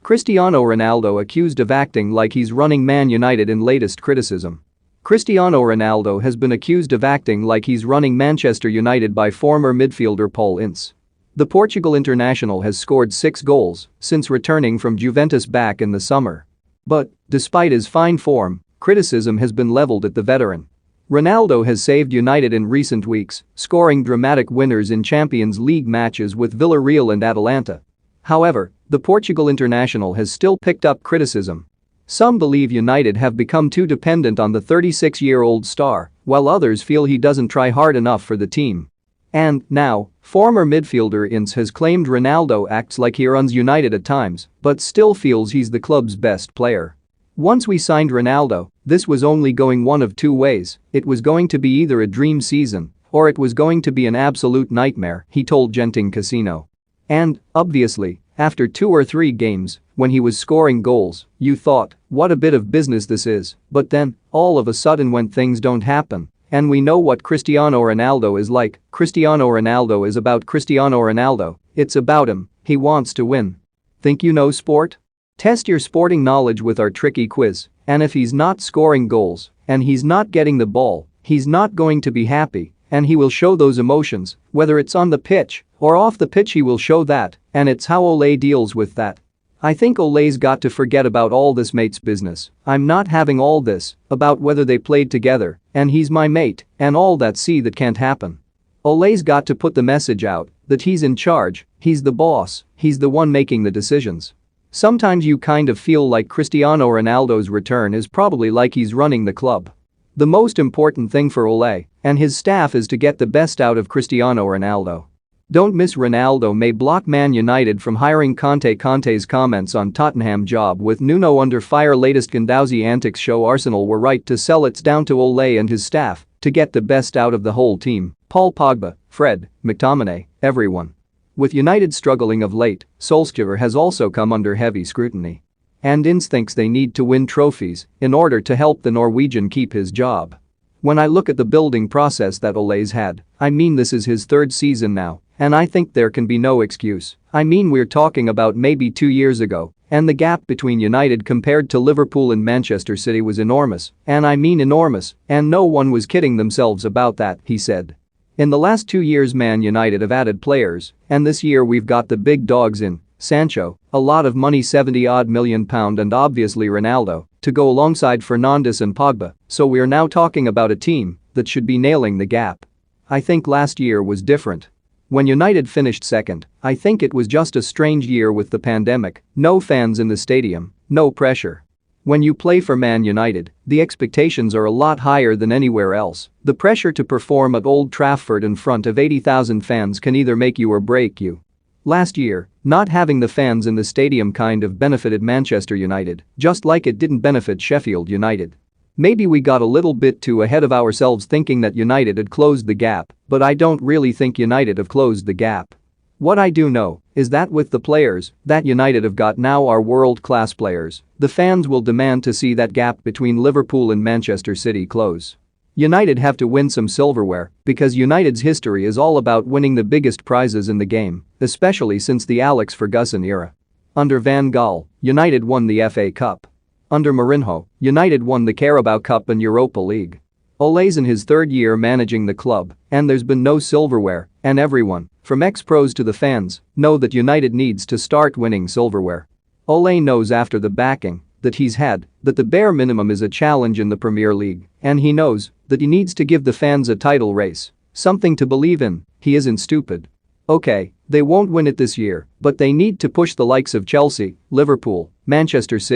Cristiano Ronaldo accused of acting like he's running Man United in latest criticism. Cristiano Ronaldo has been accused of acting like he's running Manchester United by former midfielder Paul Ince. The Portugal international has scored 6 goals since returning from Juventus back in the summer. But, despite his fine form, criticism has been leveled at the veteran. Ronaldo has saved United in recent weeks, scoring dramatic winners in Champions League matches with Villarreal and Atalanta. However, the Portugal international has still picked up criticism. Some believe United have become too dependent on the 36-year-old star, while others feel he doesn't try hard enough for the team. And, now, former midfielder Ince has claimed Ronaldo acts like he runs United at times, but still feels he's the club's best player. Once we signed Ronaldo, this was only going one of two ways: it was going to be either a dream season, or it was going to be an absolute nightmare, he told Genting Casino. And, obviously, after 2 or 3 games, when he was scoring goals, you thought, what a bit of business this is, but then, all of a sudden when things don't happen, and we know what Cristiano Ronaldo is like, Cristiano Ronaldo is about Cristiano Ronaldo, it's about him, he wants to win. Think you know sport? Test your sporting knowledge with our tricky quiz, and if he's not scoring goals, and he's not getting the ball, he's not going to be happy, and he will show those emotions, whether it's on the pitch or off the pitch he will show that, and it's how Ole deals with that. I think Ole's got to forget about all this mate's business, I'm not having all this, about whether they played together, and he's my mate, and all that that can't happen. Ole's got to put the message out that he's in charge, he's the boss, he's the one making the decisions. Sometimes you kind of feel like Cristiano Ronaldo's return is probably like he's running the club. The most important thing for Ole and his staff is to get the best out of Cristiano Ronaldo. Don't miss Ronaldo may block Man United from hiring Conte. Conte's comments on Tottenham job with Nuno under fire. Latest Guendouzi antics show Arsenal were right to sell. It's down to Ole and his staff to get the best out of the whole team: Paul Pogba, Fred, McTominay, everyone. With United struggling of late, Solskjaer has also come under heavy scrutiny. And Ince thinks they need to win trophies in order to help the Norwegian keep his job. When I look at the building process that Ole's had, I mean this is his 3rd season now, and I think there can be no excuse. I mean we're talking about maybe 2 years ago, and the gap between United compared to Liverpool and Manchester City was enormous, and I mean enormous, and no one was kidding themselves about that, he said. In the last 2 years Man United have added players, and this year we've got the big dogs in Sancho, a lot of money, £70-odd million, and obviously Ronaldo, to go alongside Fernandes and Pogba, so we're now talking about a team that should be nailing the gap. I think last year was different. When United finished 2nd, I think it was just a strange year with the pandemic, no fans in the stadium, no pressure. When you play for Man United, the expectations are a lot higher than anywhere else. The pressure to perform at Old Trafford in front of 80,000 fans can either make you or break you. Last year, not having the fans in the stadium kind of benefited Manchester United, just like it didn't benefit Sheffield United. Maybe we got a little bit too ahead of ourselves thinking that United had closed the gap, but I don't really think United have closed the gap. What I do know is that with the players that United have got now are world-class players, the fans will demand to see that gap between Liverpool and Manchester City close. United have to win some silverware because United's history is all about winning the biggest prizes in the game, especially since the Alex Ferguson era. Under Van Gaal, United won the FA Cup. Under Mourinho, United won the Carabao Cup and Europa League. Ole's in his 3rd year managing the club, and there's been no silverware, and everyone, from ex-pros to the fans, know that United needs to start winning silverware. Ole knows after the backing that he's had that the bare minimum is a challenge in the Premier League, and he knows that he needs to give the fans a title race, something to believe in. He isn't stupid. Okay, they won't win it this year, but they need to push the likes of Chelsea, Liverpool, Manchester City